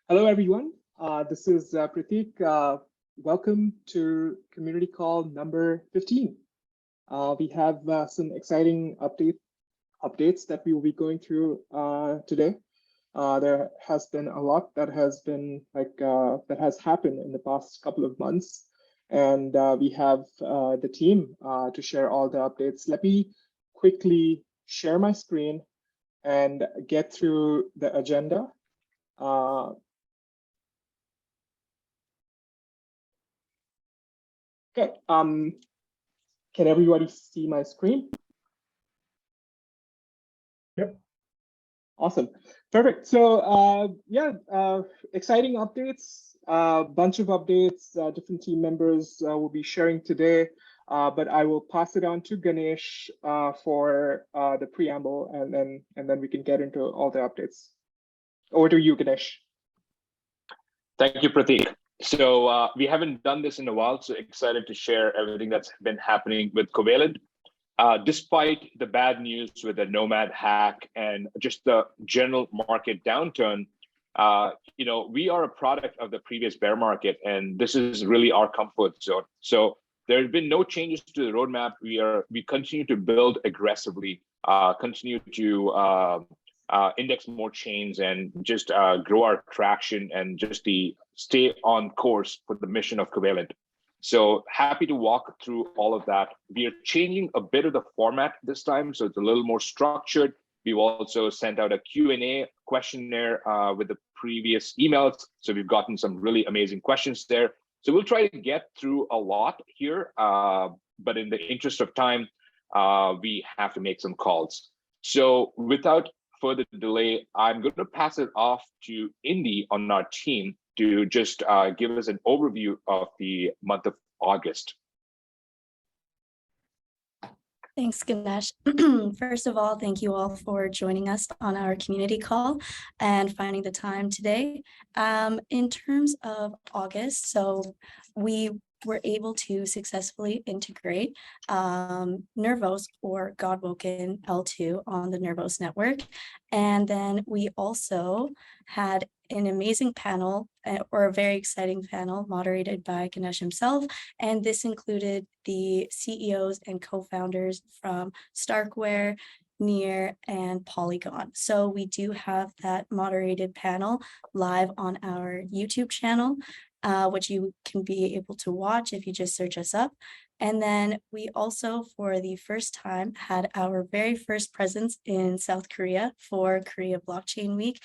Hello, everyone. This is Pratik. Welcome to community call number 15. We have some exciting updates that we will be going through today. There has been a lot that has been that has happened in the past couple of months, and we have the team to share all the updates. Let me quickly share my screen and get through the agenda. Okay, can everybody see my screen? Yep. Awesome, perfect. So exciting updates, a bunch of updates, different team members will be sharing today, but I will pass it on to Ganesh for the preamble, and then we can get into all the updates. Over to you, Ganesh. Thank you, Pratik. So we haven't done this in a while, so excited to share everything that's been happening with Covalent. Despite the bad news with the Nomad hack and just the general market downturn, we are a product of the previous bear market, and this is really our comfort zone. So there have been no changes to the roadmap. We continue to build aggressively, continue to index more chains, and just grow our traction and just stay on course for the mission of Covalent. So happy to walk through all of that. We are changing a bit of the format this time, so it's a little more structured. We've also sent out a Q&A questionnaire with the previous emails, so we've gotten some really amazing questions there. So we'll try to get through a lot here, but in the interest of time, we have to make some calls. So without further delay, I'm going to pass it off to Indy on our team to just give us an overview of the month of August. Thanks, Ganesh. First of all, thank you all for joining us on our community call and finding the time today. In terms of August, so we were able to successfully integrate Nervos or Godwoken L2 on the Nervos network. And then we also had an amazing panel, or a very exciting panel, moderated by Ganesh himself. And this included the CEOs and co-founders from Starkware, Near, and Polygon. So we do have that moderated panel live on our YouTube channel, which you can be able to watch if you just search us up. And then we also, for the first time, had our very first presence in South Korea for Korea Blockchain Week.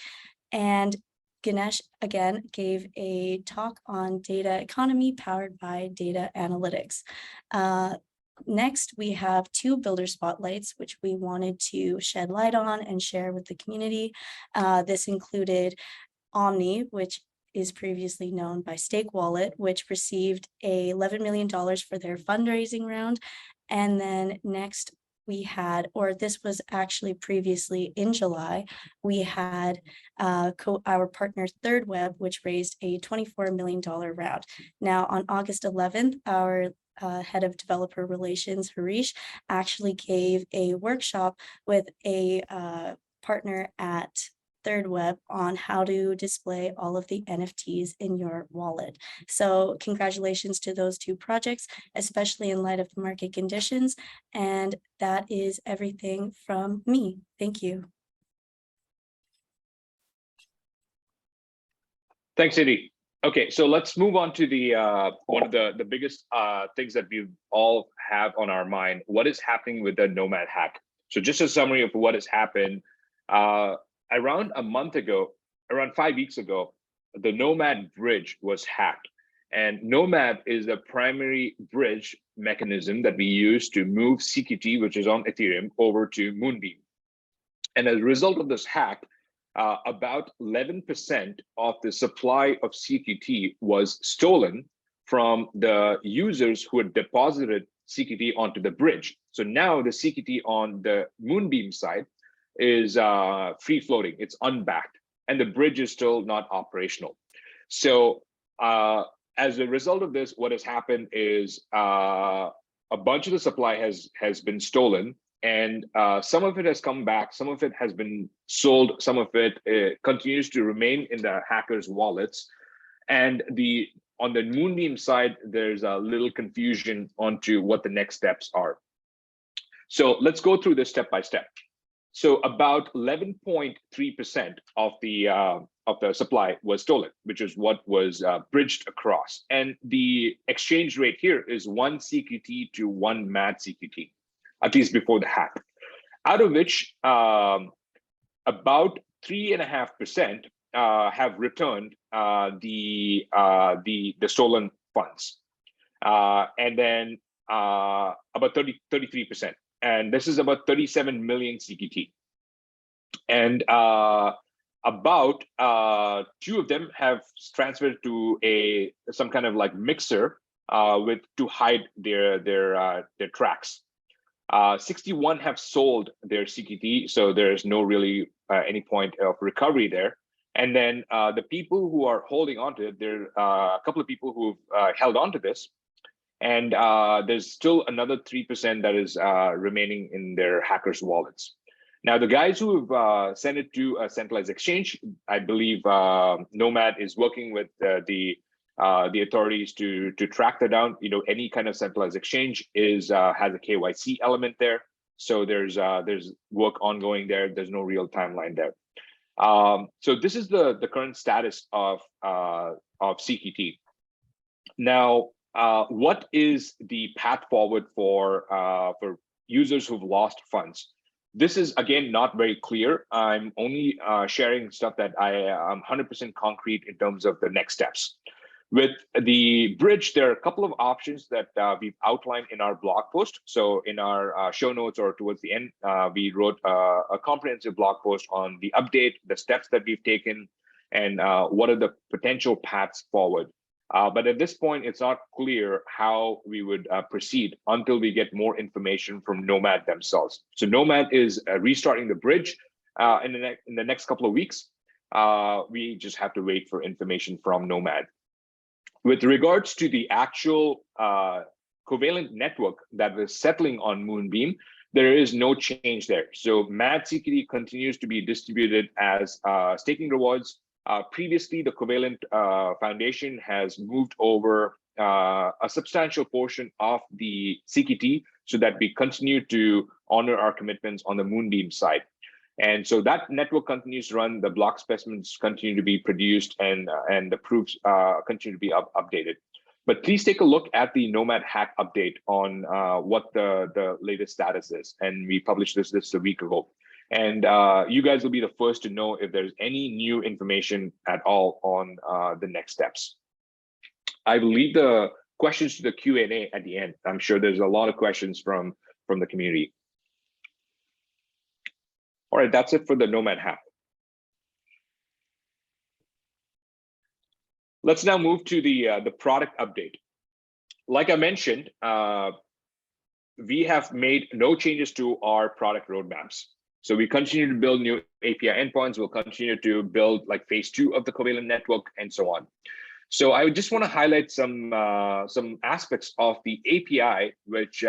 And Ganesh, again, gave a talk on data economy powered by data analytics. Next, we have two builder spotlights, which we wanted to shed light on and share with the community. This included Omni, which is previously known by Stake Wallet, which received $11 million for their fundraising round. And then next we had, or this was actually previously in July, we had our partner Thirdweb, which raised a $24 million round. Now on August 11th, our head of developer relations, Harish, actually gave a workshop with a partner at Thirdweb on how to display all of the NFTs in your wallet. So congratulations to those two projects, especially in light of the market conditions. And that is everything from me. Thank you. Thanks, Indy. Okay, so let's move on to the one of the biggest things that we all have on our mind. What is happening with the Nomad hack? So just a summary of what has happened. Around a month ago, around 5 weeks ago, the Nomad bridge was hacked. And Nomad is the primary bridge mechanism that we use to move CQT, which is on Ethereum, over to Moonbeam. And as a result of this hack, about 11% of the supply of CQT was stolen from the users who had deposited CQT onto the bridge. So now the CQT on the Moonbeam side is free floating, it's unbacked, and the bridge is still not operational. So as a result of this, what has happened is a bunch of the supply has been stolen. and some of it has come back, some of it has been sold, some of it continues to remain in the hackers' wallets. And on the Moonbeam side, there's a little confusion onto what the next steps are. So let's go through this step by step. So about 11.3% of the supply was stolen, which is what was bridged across. And the exchange rate here is 1 CQT to 1 MAD CQT, at least before the hack. Out of which about 3.5% have returned the stolen funds, and then about 33%. And this is about 37 million CQT. And about 2 of them have transferred to some kind of like mixer to hide their tracks. 61 have sold their CQT, so there's no really any point of recovery there. And then the people who are holding on to it, there are a couple of people who've held on to this. And there's still another 3% that is remaining in their hackers' wallets. Now, the guys who have sent it to a centralized exchange, I believe Nomad is working with the authorities to track that down. You know, any kind of centralized exchange has a KYC element there, so there's work ongoing there. There's no real timeline there. So this is the current status of CQT. Now, what is the path forward for users who've lost funds? This is, again, not very clear. I'm only sharing stuff that I am 100% concrete in terms of the next steps. With the bridge, there are a couple of options that we've outlined in our blog post. So in our show notes or towards the end, we wrote a comprehensive blog post on the update, the steps that we've taken, and what are the potential paths forward. But at this point, it's not clear how we would proceed until we get more information from Nomad themselves. So Nomad is restarting the bridge in the next couple of weeks. We just have to wait for information from Nomad. With regards to the actual Covalent network that was settling on Moonbeam, there is no change there. So MAD CQT continues to be distributed as staking rewards. Previously, the Covalent Foundation has moved over a substantial portion of the CQT so that we continue to honor our commitments on the Moonbeam side. And so that network continues to run, the block specimens continue to be produced, and the proofs continue to be updated. But please take a look at the Nomad Hack update on what the latest status is. And we published this a week ago. And you guys will be the first to know if there's any new information at all on the next steps. I will leave the questions to the Q&A at the end. I'm sure there's a lot of questions from the community. All right, that's it for the Nomad Hack. Let's now move to the product update. Like I mentioned, we have made no changes to our product roadmaps. So we continue to build new API endpoints. We'll continue to build like phase 2 of the Covalent network and so on. So I just want to highlight some aspects of the API, which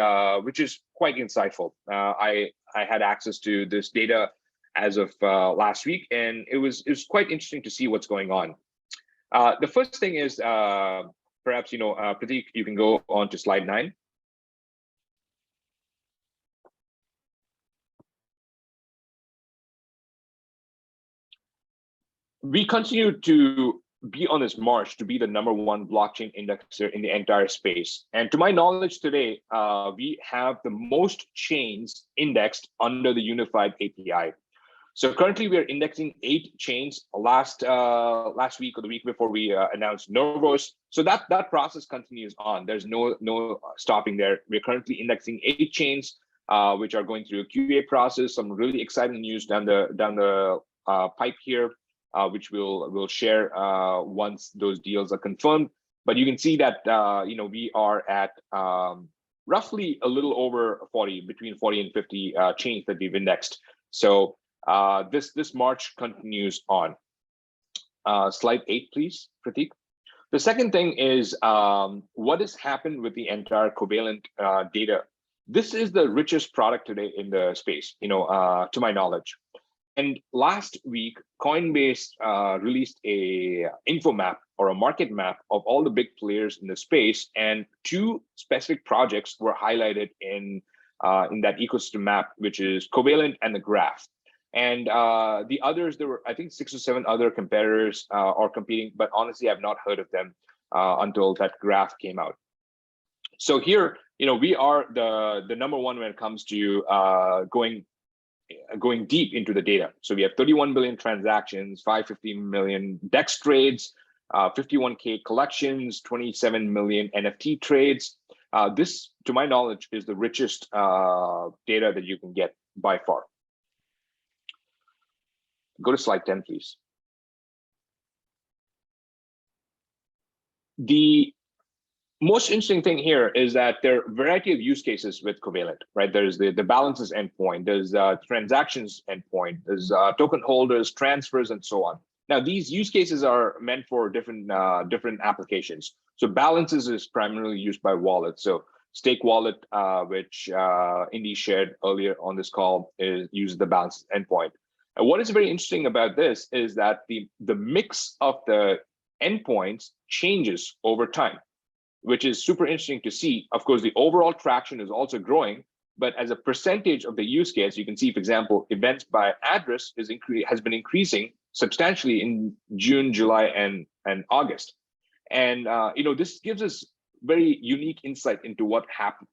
is quite insightful. I had access to this data as of last week, and it was quite interesting to see what's going on. The first thing is perhaps Prateek, you can go on to slide 9. We continue to be on this march to be the #1 blockchain indexer in the entire space. And to my knowledge today, we have the most chains indexed under the unified API. So currently we are indexing 8 chains. Last week or the week before, we announced Nervos. So that process continues on. There's no stopping there. We're currently indexing 8 chains, which are going through a QA process. Some really exciting news down the pipe here, which we'll share once those deals are confirmed. But you can see that we are at roughly a little over 40, between 40 and 50 chains that we've indexed. So this march continues on. Slide 8, please, Prateek. The second thing is what has happened with the entire Covalent data this is the richest product today in the space, to my knowledge. And last week, Coinbase released a info map or a market map of all the big players in the space, and two specific projects were highlighted in that ecosystem map, which is Covalent and the Graph. And the others, there were, I think, 6 or 7 other competitors are competing, but honestly, I've not heard of them until that Graph came out. So here, we are the number one when it comes to going deep into the data. So we have 31 billion transactions, 550 million DEX trades, 51K collections, 27 million NFT trades. This, to my knowledge, is the richest data that you can get by far. Go to slide 10, please. The most interesting thing here is that there are a variety of use cases with Covalent, right? There's the balances endpoint, there's transactions endpoint, there's token holders, transfers, and so on. Now, these use cases are meant for different applications. So balances is primarily used by wallets. So Stake Wallet, which Indy shared earlier on this call, uses the balance endpoint. And what is very interesting about this is that the mix of the endpoints changes over time, which is super interesting to see. Of course, the overall traction is also growing, but as a percentage of the use case, you can see, for example, events by address has been increasing substantially in June, July, and August. And this gives us very unique insight into what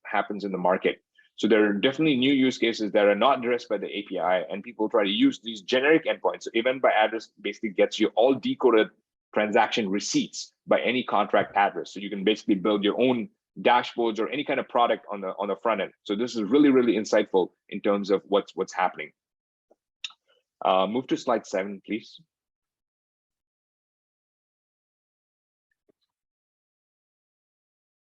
happens in the market. So there are definitely new use cases that are not addressed by the API, and people try to use these generic endpoints. So event by address basically gets you all decoded transaction receipts by any contract address. So you can basically build your own dashboards or any kind of product on the front end. So this is really, really insightful in terms of what's happening. Move to slide 7, please.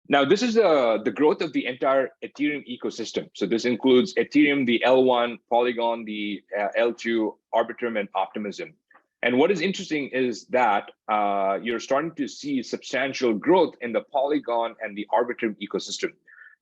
Now, this is the growth of the entire Ethereum ecosystem. So this includes Ethereum, the L1, Polygon, the L2, Arbitrum, and Optimism. And what is interesting is that you're starting to see substantial growth in the Polygon and the Arbitrum ecosystem.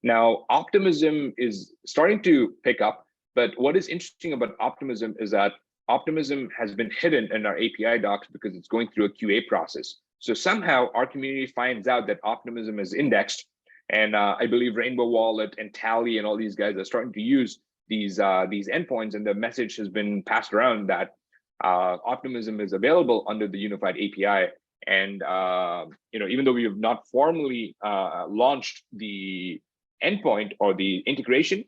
Now, Optimism is starting to pick up, but what is interesting about Optimism is that Optimism has been hidden in our API docs because it's going through a QA process. So somehow our community finds out that Optimism is indexed, and I believe Rainbow Wallet and Tally and all these guys are starting to use these endpoints, and the message has been passed around that Optimism is available under the unified API. And even though we have not formally launched the endpoint or the integration,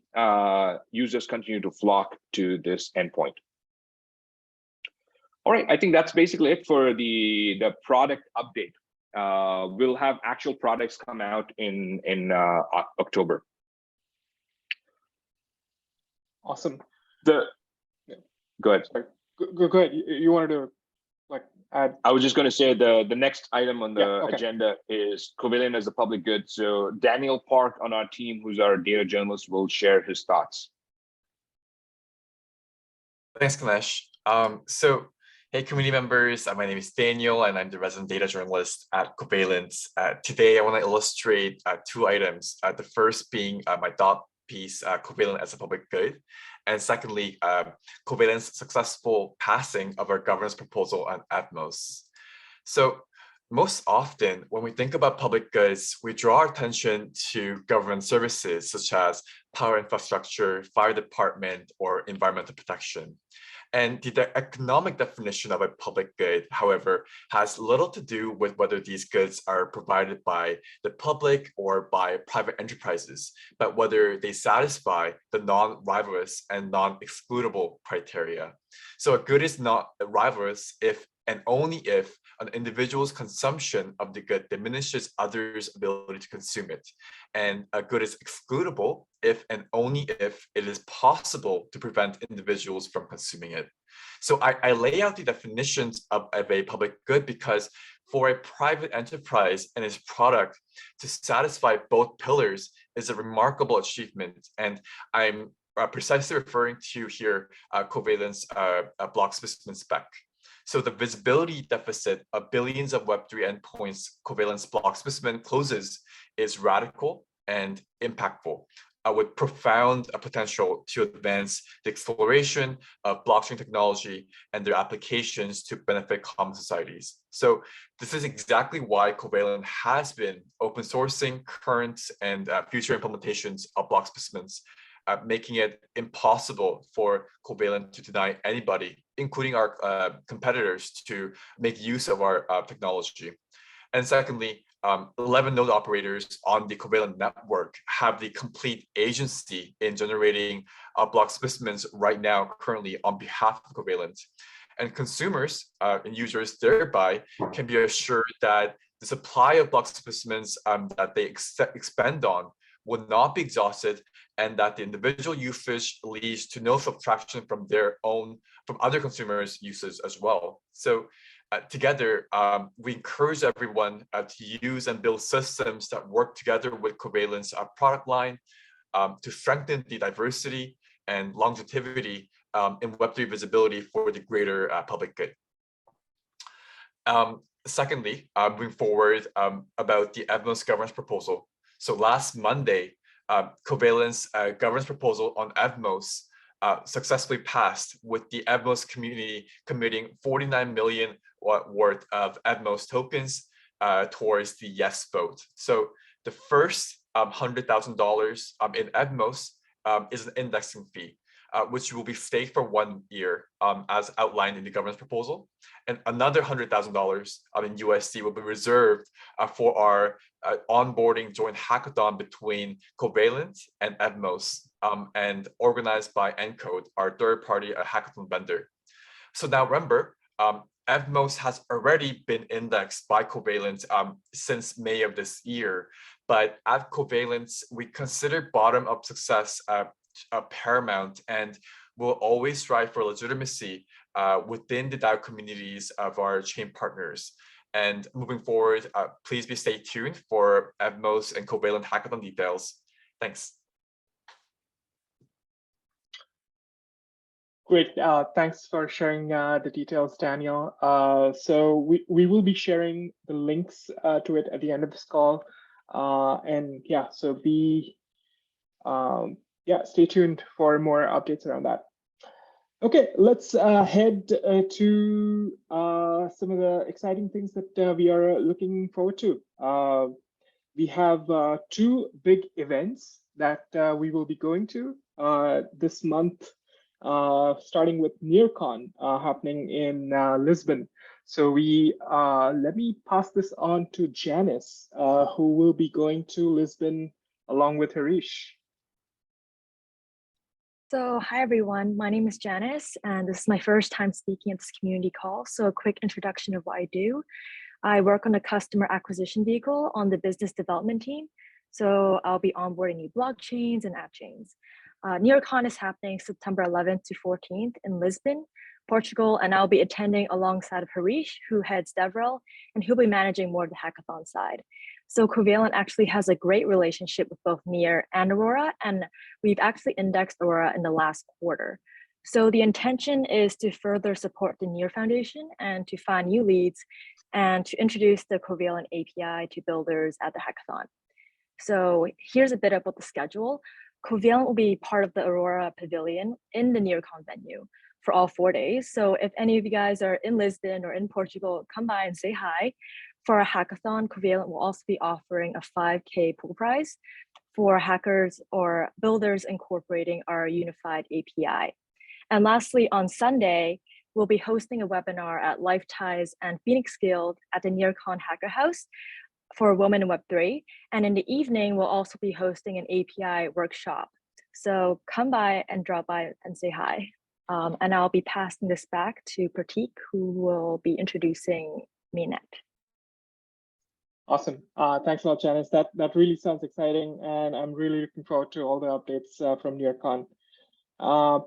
users continue to flock to this endpoint. All right, I think that's basically it for the product update. We'll have actual products come out in October. Awesome. Go ahead. Sorry. Go ahead. You wanted to add? I was just going to say the next item on the agenda is Covalent as a public good. So Daniel Park on our team, who's our data journalist, will share his thoughts. Thanks, Ganesh. Hey, community members, my name is Daniel, and I'm the resident data journalist at Covalent. Today, I want to illustrate 2 items. The first being my thought piece, Covalent as a public good. And secondly, Covalent's successful passing of our governance proposal on Atmos. So most often, when we think about public goods, we draw our attention to government services such as power infrastructure, fire department, or environmental protection. And the economic definition of a public good, however, has little to do with whether these goods are provided by the public or by private enterprises, but whether they satisfy the non-rivalrous and non-excludable criteria. So a good is not rivalrous if and only if an individual's consumption of the good diminishes others' ability to consume it. And a good is excludable if and only if it is possible to prevent individuals from consuming it. So I lay out the definitions of a public good because for a private enterprise and its product to satisfy both pillars is a remarkable achievement. And I'm precisely referring to here Covalent's block specimen spec. So the visibility deficit of billions of Web3 endpoints Covalent's block specimen closes is radical and impactful. with profound potential to advance the exploration of blockchain technology and their applications to benefit common societies. So this is exactly why Covalent has been open sourcing current and future implementations of block specimens, making it impossible for Covalent to deny anybody, including our competitors, to make use of our technology. And secondly, 11 node operators on the Covalent network have the complete agency in generating block specimens right now, currently on behalf of Covalent. And consumers and users thereby can be assured that the supply of block specimens that they expend on will not be exhausted, and that the individual usage leads to no subtraction from other consumers' uses as well. So together, we encourage everyone to use and build systems that work together with Covalent's product line to strengthen the diversity and longevity in Web3 visibility for the greater public good. Secondly, moving forward about the Evmos governance proposal. So last Monday, Covalent's governance proposal on Evmos successfully passed, with the Evmos community committing 49 million worth of Evmos tokens towards the yes vote. So the first $100,000 in Evmos is an indexing fee, which will be staked for 1 year, as outlined in the governance proposal. And another $100,000 in USD will be reserved for our onboarding joint hackathon between Covalent and Evmos, and organized by Encode, our third-party hackathon vendor. So now remember, Evmos has already been indexed by Covalent since May of this year, but at Covalent, we consider bottom-up success paramount, and will always strive for legitimacy within the DAO communities of our chain partners. And moving forward, please stay tuned for Evmos and Covalent hackathon details. Thanks. Great. Thanks for sharing the details, Daniel. So we will be sharing the links to it at the end of this call. And yeah, so stay tuned for more updates around that. Okay, let's head to some of the exciting things that we are looking forward to. We have two big events that we will be going to this month, starting with NearCon happening in Lisbon. So let me pass this on to Janice, who will be going to Lisbon along with Harish. So hi everyone, my name is Janice, and this is my first time speaking at this community call. So a quick introduction of what I do. I work on a customer acquisition vehicle on the business development team. So I'll be onboarding new blockchains and app chains. NearCon is happening September 11th to 14th in Lisbon, Portugal, and I'll be attending alongside of Harish, who heads DevRel, and he'll be managing more of the hackathon side. So Covalent actually has a great relationship with both Near and Aurora, and we've actually indexed Aurora in the last quarter. So the intention is to further support the Near Foundation and to find new leads and to introduce the Covalent API to builders at the hackathon. So here's a bit about the schedule. Covalent will be part of the Aurora Pavilion in the NearCon venue for all 4 days. So if any of you guys are in Lisbon or in Portugal, come by and say hi. For a hackathon, Covalent will also be offering a 5K pool prize for hackers or builders incorporating our unified API. And lastly, on Sunday, we'll be hosting a webinar at LifeTies and Phoenix Guild at the NearCon Hacker House for Women in Web3. And in the evening, we'll also be hosting an API workshop. So come by and drop by and say hi. And I'll be passing this back to Pratik, who will be introducing Mainnet. Awesome. Thanks a lot, Janice. That really sounds exciting, and I'm really looking forward to all the updates from NearCon.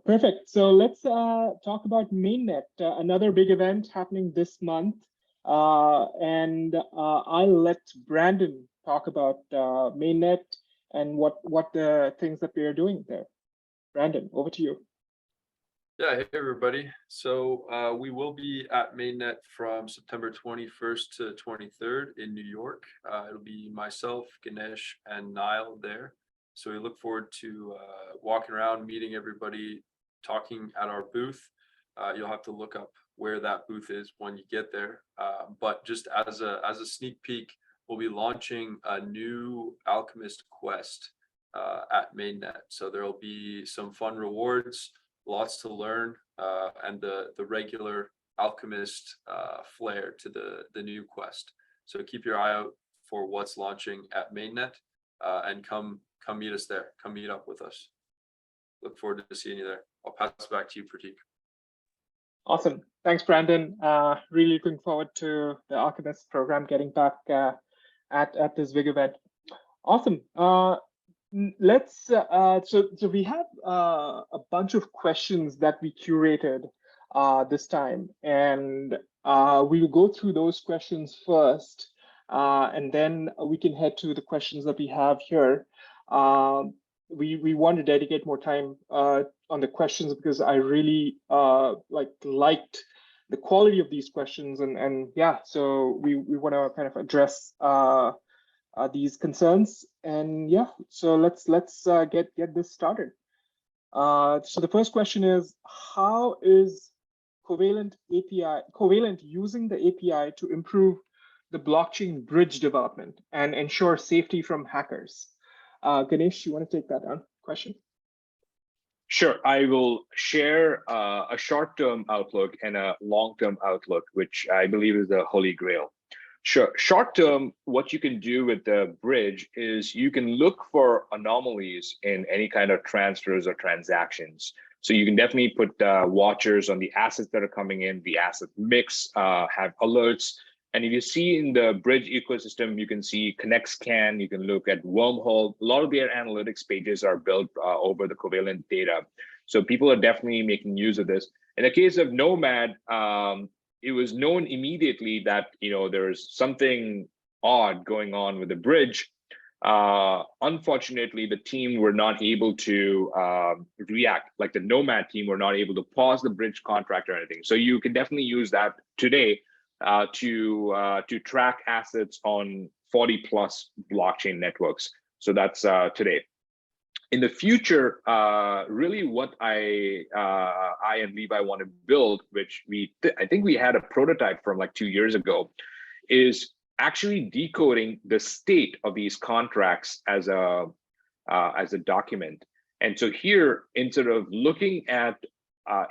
Perfect. So let's talk about Mainnet, another big event happening this month. And I'll let Brandon talk about Mainnet and what the things that we are doing there. Brandon, over to you. Yeah, hey everybody. So we will be at Mainnet from September 21st to 23rd in New York. It'll be myself, Ganesh, and Niall there. So we look forward to walking around, meeting everybody, talking at our booth. You'll have to look up where that booth is when you get there. But just as a sneak peek, we'll be launching a new Alchemist quest at mainnet. So there'll be some fun rewards, lots to learn, and the regular Alchemist flair to the new quest. So keep your eye out for what's launching at mainnet, and come meet us there. Come meet up with us. Look forward to seeing you there. I'll pass it back to you, Pratik. Awesome. Thanks, Brandon. Really looking forward to the Alchemist program getting back at this big event. Awesome. Let's so we have a bunch of questions that we curated this time, and we'll go through those questions first, and then we can head to the questions that we have here. We want to dedicate more time on the questions because I really liked the quality of these questions, and yeah, so we want to kind of address these concerns, and yeah, so let's get this started. So the first question is, how is Covalent using the API to improve the blockchain bridge development and ensure safety from hackers? Ganesh, you want to take that question? Sure, I will share a short-term outlook and a long-term outlook, which I believe is the holy grail. Sure, short-term, what you can do with the bridge is you can look for anomalies in any kind of transfers or transactions. So you can definitely put watchers on the assets that are coming in, the asset mix, have alerts. And if you see in the bridge ecosystem, you can see Connect Scan, you can look at Wormhole. A lot of their analytics pages are built over the Covalent data. So people are definitely making use of this. In the case of Nomad, it was known immediately that there's something odd going on with the bridge. Unfortunately, the team were not able to react, like the Nomad team were not able to pause the bridge contract or anything. So you can definitely use that today to track assets on 40+ blockchain networks. So that's today. In the future, really what I and Levi want to build, which I think we had a prototype from like 2 years ago, is actually decoding the state of these contracts as a document. And so here, instead of looking at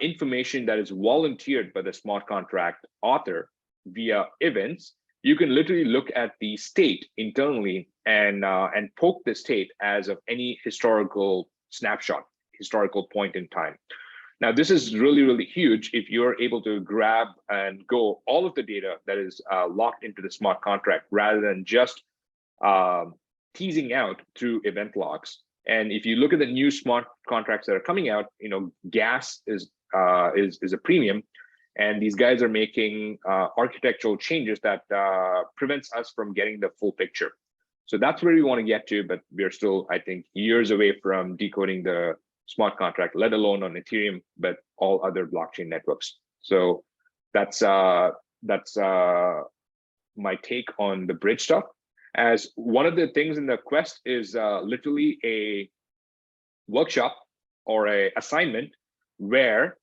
information that is volunteered by the smart contract author via events, you can literally look at the state internally and poke the state as of any historical snapshot, historical point in time. Now, this is really, really huge if you're able to grab and go all of the data that is locked into the smart contract rather than just teasing out through event logs. And if you look at the new smart contracts that are coming out, gas is a premium. And these guys are making architectural changes that prevents us from getting the full picture. So that's where we want to get to, but we're still, I think, years away from decoding the smart contract, let alone on Ethereum, but all other blockchain networks. So that's my take on the bridge stuff. As one of the things in the quest is literally a workshop or a assignment where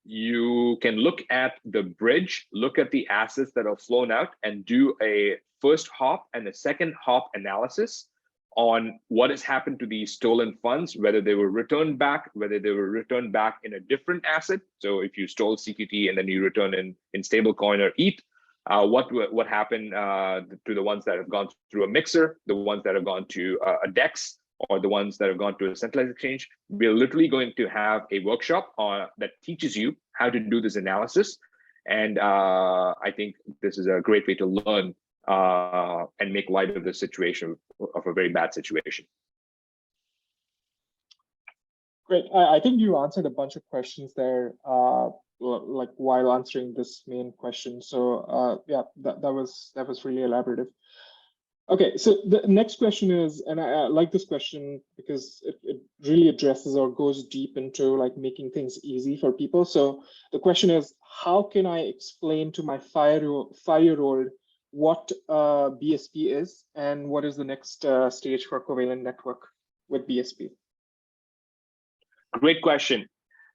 you can look at the bridge, look at the assets that have flown out, and do a first hop and a second hop analysis on what has happened to these stolen funds, whether they were returned back, whether they were returned back in a different asset. So if you stole CQT and then you return in stablecoin or ETH, what happened to the ones that have gone through a mixer, the ones that have gone to a DEX, or the ones that have gone to a centralized exchange. We're literally going to have a workshop that teaches you how to do this analysis. And I think this is a great way to learn and make light of the situation, of a very bad situation. Great. I think you answered a bunch of questions there, like while answering this main question. So yeah, that was really elaborative. Okay, so the next question is, and I like this question because it really addresses or goes deep into like making things easy for people. So the question is, how can I explain to my 5-year-old what BSP is and what is the next stage for Covalent Network with BSP? Great question.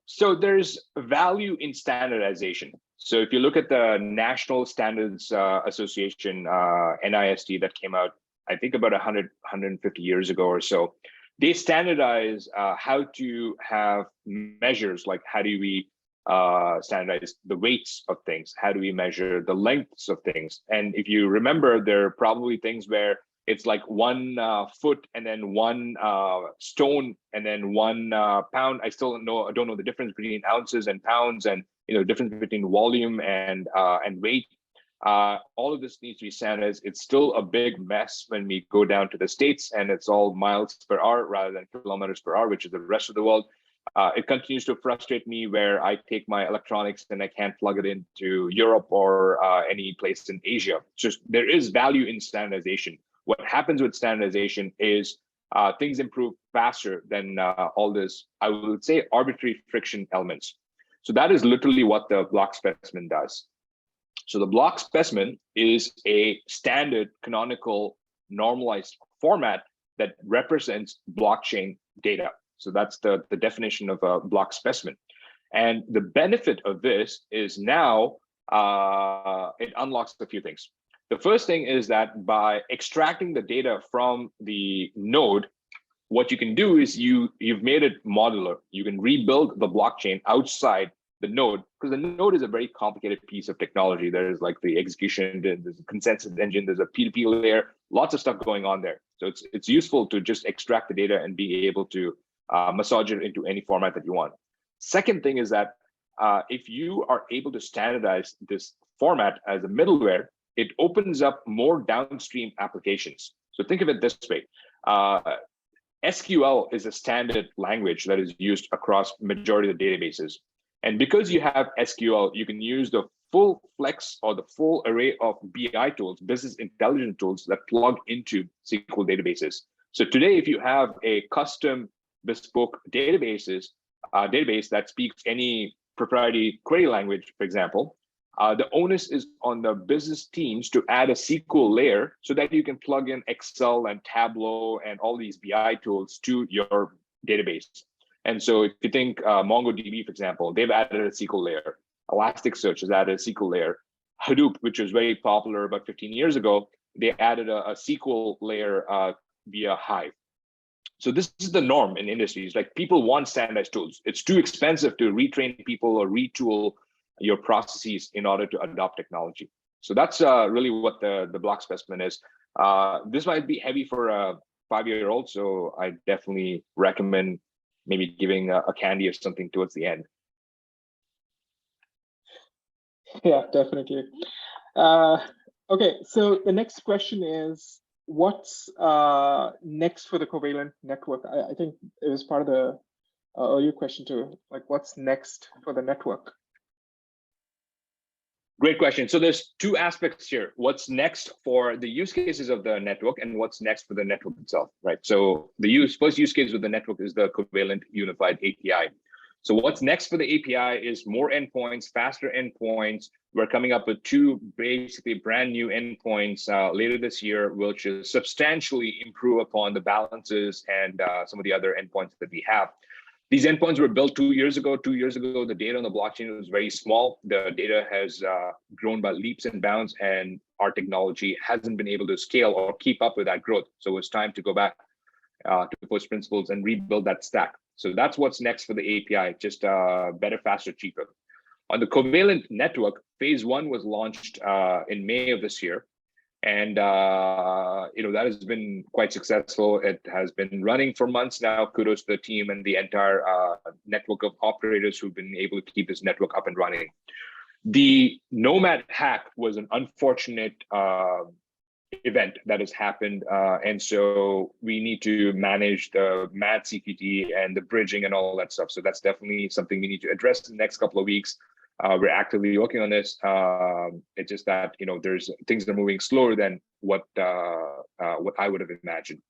So there's value in standardization. So if you look at the National Standards Association, NIST, that came out, I think about 150 years ago or so, they standardize how to have measures, like how do we standardize the weights of things? How do we measure the lengths of things? And if you remember, there are probably things where it's like 1 foot and then 1 stone and then 1 pound. I don't know the difference between ounces and pounds, and difference between volume and weight. All of this needs to be standardized. It's still a big mess when we go down to the States, and it's all miles per hour rather than kilometers per hour, which is the rest of the world. It continues to frustrate me where I take my electronics and I can't plug it into Europe or any place in Asia. Just there is value in standardization. What happens with standardization is things improve faster than all this, I would say, arbitrary friction elements. So that is literally what the block specimen does. So the block specimen is a standard canonical normalized format that represents blockchain data. So that's the definition of a block specimen. And the benefit of this is now it unlocks a few things. The first thing is that by extracting the data from the node, what you can do is you've made it modular. You can rebuild the blockchain outside the node, because the node is a very complicated piece of technology. There's like the execution, there's a consensus engine, there's a P2P layer, lots of stuff going on there. So it's useful to just extract the data and be able to massage it into any format that you want. Second thing is that if you are able to standardize this format as a middleware, it opens up more downstream applications. So think of it this way. SQL is a standard language that is used across majority of the databases. And because you have SQL, you can use the full flex or the full array of BI tools, business intelligence tools that plug into SQL databases. So today, if you have a custom bespoke database that speaks any proprietary query language, for example, the onus is on the business teams to add a SQL layer so that you can plug in Excel and Tableau and all these BI tools to your database. And so if you think MongoDB, for example, they've added a SQL layer. Elasticsearch has added a SQL layer. Hadoop, which was very popular about 15 years ago, they added a SQL layer via Hive. So this is the norm in industries. Like, people want standardized tools. It's too expensive to retrain people or retool your processes in order to adopt technology. So that's really what the block specimen is. This might be heavy for a 5-year-old, so I definitely recommend maybe giving a candy or something towards the end. Yeah, definitely. Okay, so the next question is, what's next for the Covalent Network? I think it was part of the earlier question too, like what's next for the network? Great question. So there's two aspects here. What's next for the use cases of the network and what's next for the network itself, right? So the first use case with the network is the Covalent Unified API. So what's next for the API is more endpoints, faster endpoints. We're coming up with 2 basically brand new endpoints later this year, which will substantially improve upon the balances and some of the other endpoints that we have. These endpoints were built 2 years ago. 2 years ago, the data on the blockchain was very small. The data has grown by leaps and bounds, and our technology hasn't been able to scale or keep up with that growth. So it's time to go back to first principles and rebuild that stack. So that's what's next for the API, just better, faster, cheaper. On the Covalent Network, phase 1 was launched in May of this year. And that has been quite successful. It has been running for months now. Kudos to the team and the entire network of operators who've been able to keep this network up and running. The Nomad Hack was an unfortunate event that has happened. And so we need to manage the MAD CPT and the bridging and all that stuff. So that's definitely something we need to address in the next couple of weeks. We're actively working on this. It's just that there's things that are moving slower than what I would have imagined.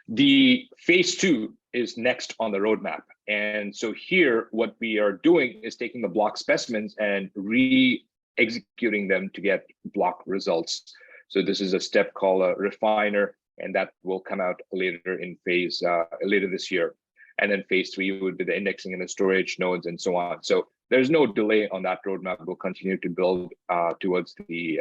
The phase 2 is next on the roadmap, and so here what we are doing is taking the block specimens and executing them to get block results. So this is a step called a refiner, and that will come out later in phase later this year. And then phase 3 would be the indexing and the storage nodes and so on. So there's no delay on that roadmap. We'll continue to build towards the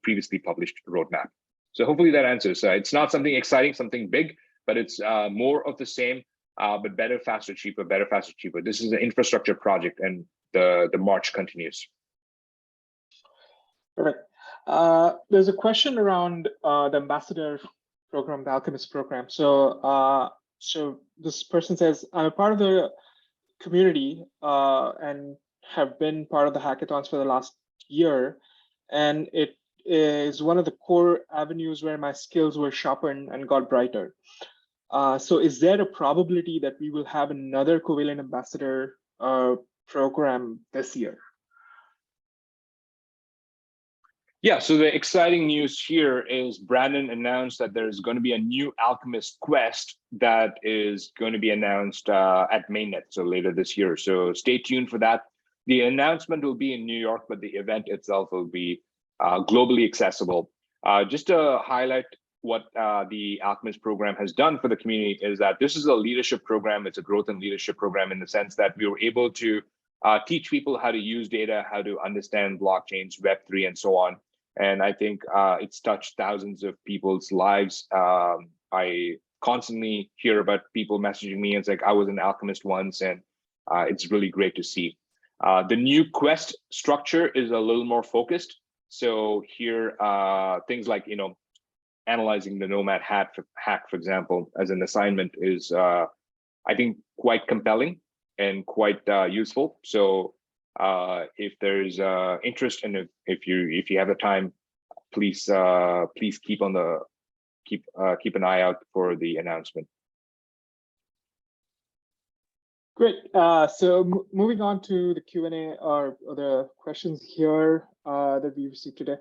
previously published roadmap. So hopefully that answers. It's not something exciting, something big, but it's more of the same, but better, faster, cheaper, better, faster, cheaper. This is an infrastructure project, and the march continues. Perfect. There's a question around the ambassador program, the Alchemist program. So, so this person says, I'm a part of the community and have been part of the hackathons for the last year, and it is one of the core avenues where my skills were sharpened and got brighter. So is there a probability that we will have another Covalent ambassador program this year? Yeah, so the exciting news here is Brandon announced that there's going to be a new Alchemist quest that is going to be announced at Mainnet, so later this year. So stay tuned for that. The announcement will be in New York, but the event itself will be globally accessible. Just to highlight what the Alchemist program has done for the community is that this is a leadership program. It's a growth and leadership program in the sense that we were able to teach people how to use data, how to understand blockchains, Web3, and so on. And I think it's touched thousands of people's lives. I constantly hear about people messaging me. And it's like, I was an Alchemist once, and it's really great to see. The new quest structure is a little more focused. So here, things like, analyzing the Nomad Hack, for example, as an assignment is, I think, quite compelling and quite useful. So if there's interest, and if you have the time, please keep an eye out for the announcement. Great. So moving on to the Q&A or the questions here that we received today.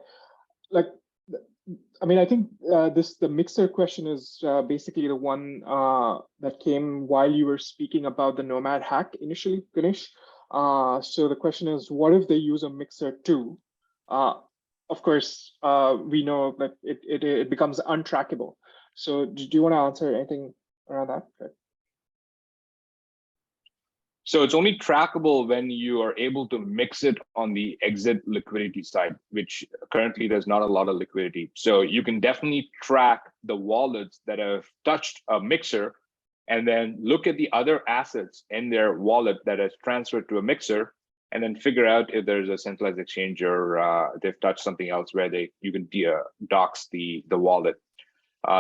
I think the mixer question is basically the one that came while you were speaking about the Nomad Hack initially, Ganesh. So the question is, what if they use a mixer too? Of course, we know that it becomes untrackable. So do you want to answer anything around that? Okay. So it's only trackable when you are able to mix it on the exit liquidity side, which currently there's not a lot of liquidity. So you can definitely track the wallets that have touched a mixer, and then look at the other assets in their wallet that has transferred to a mixer, and then figure out if there's a centralized exchange or they've touched something else where you can dox the wallet.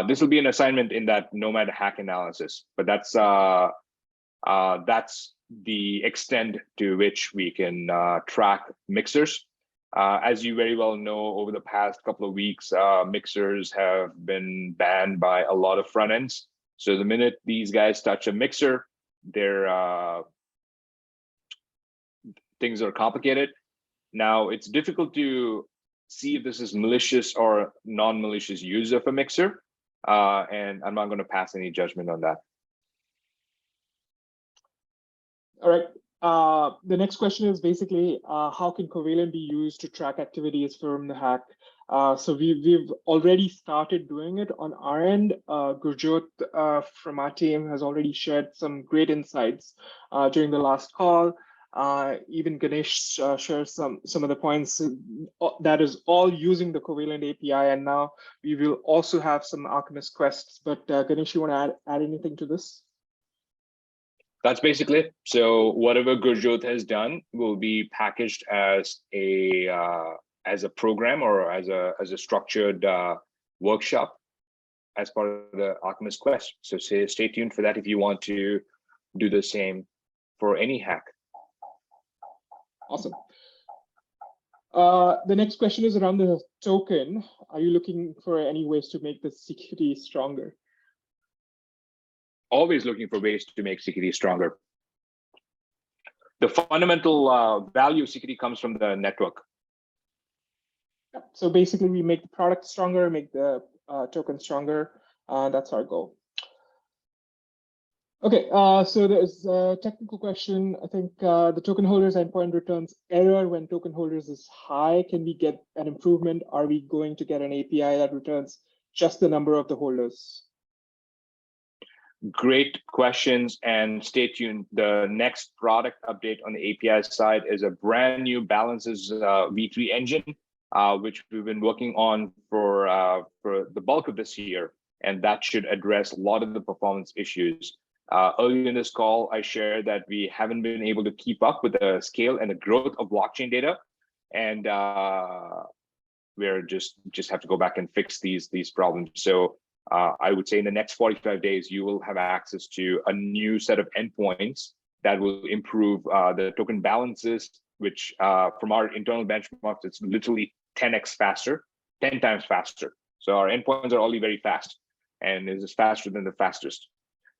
This will be an assignment in that Nomad Hack analysis, but that's the extent to which we can track mixers. As you very well know, over the past couple of weeks, mixers have been banned by a lot of front ends. So the minute these guys touch a mixer, things are complicated. Now, it's difficult to see if this is malicious or non-malicious use of a mixer, and I'm not going to pass any judgment on that. All right. The next question is basically, how can Covalent be used to track activities from the hack? So we've already started doing it on our end. Gurjot from our team has already shared some great insights during the last call. Even Ganesh shares some of the points that is all using the Covalent API. And now we will also have some Alchemist quests. But Ganesh, you want to add anything to this? That's basically it. So whatever Gurjot has done will be packaged as a program or as a structured workshop as part of the Alchemist quest. So stay tuned for that if you want to do the same for any hack. Awesome. The next question is around the token. Are you looking for any ways to make the security stronger? Always looking for ways to make security stronger. The fundamental value of security comes from the network. So basically, we make the product stronger, make the token stronger. That's our goal. Okay, so there's a technical question. I think the token holders endpoint returns error when token holders is high. Can we get an improvement? Are we going to get an API that returns just the number of the holders? Great questions, and stay tuned. The next product update on the API side is a brand new balances V3 engine, which we've been working on for the bulk of this year, and that should address a lot of the performance issues. Earlier in this call, I shared that we haven't been able to keep up with the scale and the growth of blockchain data, and we're just have to go back and fix these problems. So I would say in the next 45 days, you will have access to a new set of endpoints that will improve the token balances, which from our internal benchmarks, it's literally 10x faster, 10 times faster. So our endpoints are already very fast, and it is faster than the fastest.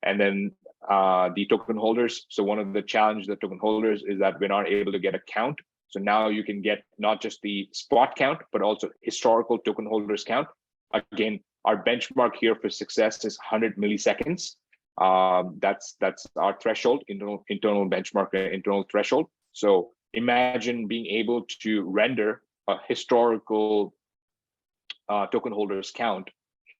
And then the token holders. So one of the challenges of token holders is that we're not able to get a count. So now you can get not just the spot count, but also historical token holders count. Again, our benchmark here for success is 100 milliseconds. That's our threshold, internal benchmark, internal threshold. So imagine being able to render a historical token holders count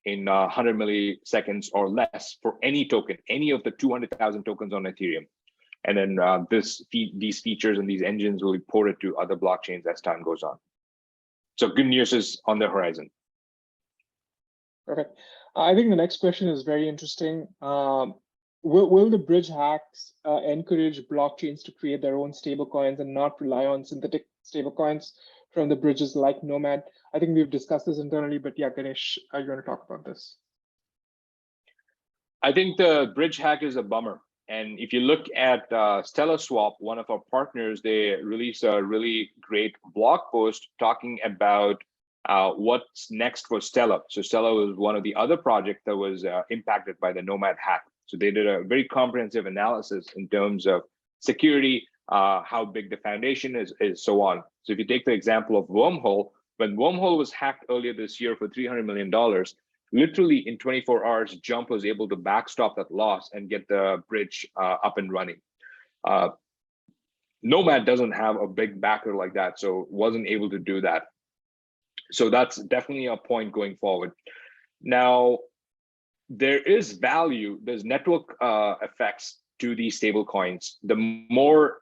in 100 milliseconds or less for any token, any of the 200,000 tokens on Ethereum. And then these features and these engines will be ported to other blockchains as time goes on. So good news is on the horizon. Perfect. I think the next question is very interesting. Will the bridge hacks encourage blockchains to create their own stablecoins and not rely on synthetic stablecoins from the bridges like Nomad? I think we've discussed this internally, but yeah, Ganesh, are you going to talk about this? I think the bridge hack is a bummer. And if you look at Stellar Swap, one of our partners, they released a really great blog post talking about what's next for Stellar. So Stellar was one of the other projects that was impacted by the Nomad hack. So they did a very comprehensive analysis in terms of security, how big the foundation is, so on. So if you take the example of Wormhole, when Wormhole was hacked earlier this year for $300 million, literally in 24 hours, Jump was able to backstop that loss and get the bridge up and running. Nomad doesn't have a big backer like that, so wasn't able to do that. So that's definitely a point going forward. Now, there is value, there's network effects to these stable coins. The more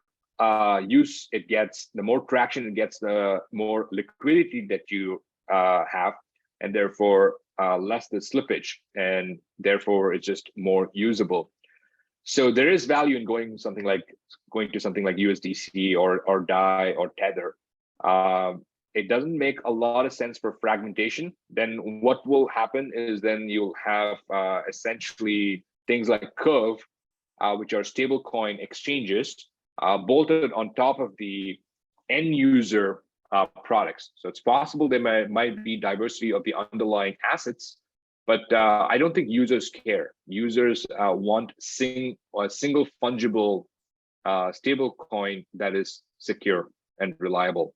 use it gets, the more traction it gets, the more liquidity that you have, and therefore less the slippage, and therefore it's just more usable. So there is value in going to something like USDC or DAI or Tether. It doesn't make a lot of sense for fragmentation. Then what will happen is then you'll have essentially things like Curve, which are stablecoin exchanges, bolted on top of the end user products. So it's possible there might be diversity of the underlying assets, but I don't think users care. Users want a single fungible stablecoin that is secure and reliable.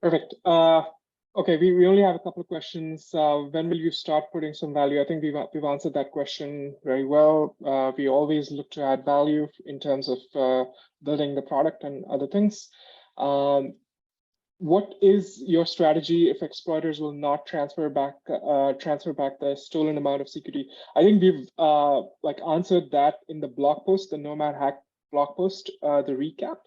Perfect. Okay, we only have a couple of questions. When will you start putting some value? I think we've answered that question very well. We always look to add value in terms of building the product and other things. What is your strategy if exploiters will not transfer back the stolen amount of security? I think we've answered that in the blog post, the Nomad Hack blog post, the recap.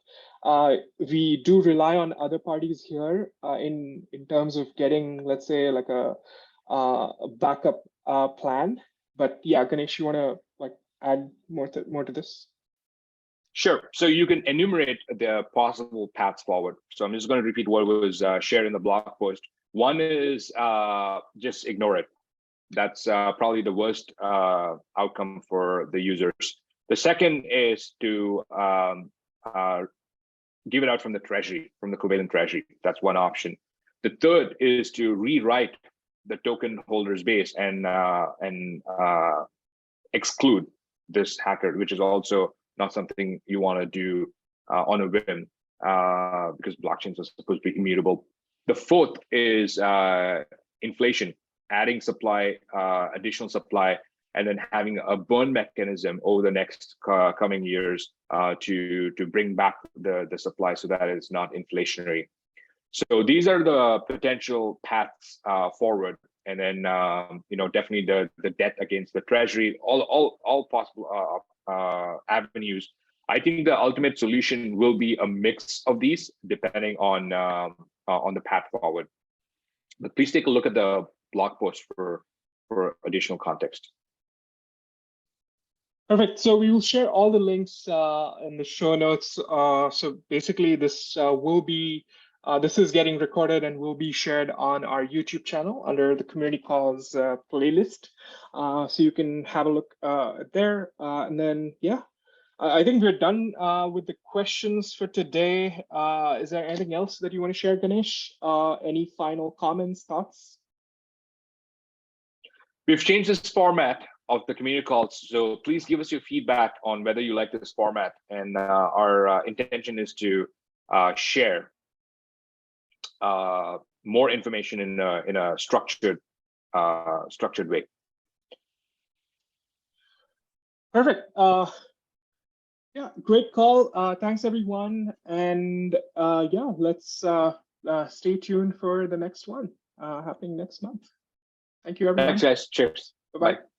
We do rely on other parties here in terms of getting, let's say, like a backup plan. But yeah, Ganesh, you want to add more to this? Sure. So you can enumerate the possible paths forward. So I'm just going to repeat what was shared in the blog post. One is just ignore it. That's probably the worst outcome for the users. The second is to give it out from the treasury, from the Covalent treasury. That's one option. The third is to rewrite the token holders base and exclude this hacker, which is also not something you want to do on a whim because blockchains are supposed to be immutable. The fourth is inflation, adding supply, additional supply and then having a burn mechanism over the next coming years to bring back the supply so that it's not inflationary. So these are the potential paths forward, and then definitely the debt against the treasury, all possible avenues. I think the ultimate solution will be a mix of these, depending on the path forward. But please take a look at the blog post for additional context. Perfect. So we will share all the links in the show notes. So basically, this will be this is getting recorded and will be shared on our YouTube channel under the Community Calls playlist. So you can have a look there. And then, yeah, I think we're done with the questions for today. Is there anything else that you want to share, Ganesh? Any final comments, thoughts? We've changed this format of the community calls, so please give us your feedback on whether you like this format. And our intention is to share more information in a structured way. Perfect. Yeah, great call. Thanks everyone, and yeah, let's stay tuned for the next one happening next month. Thank you, everyone. Thanks, guys. Cheers. Bye-bye.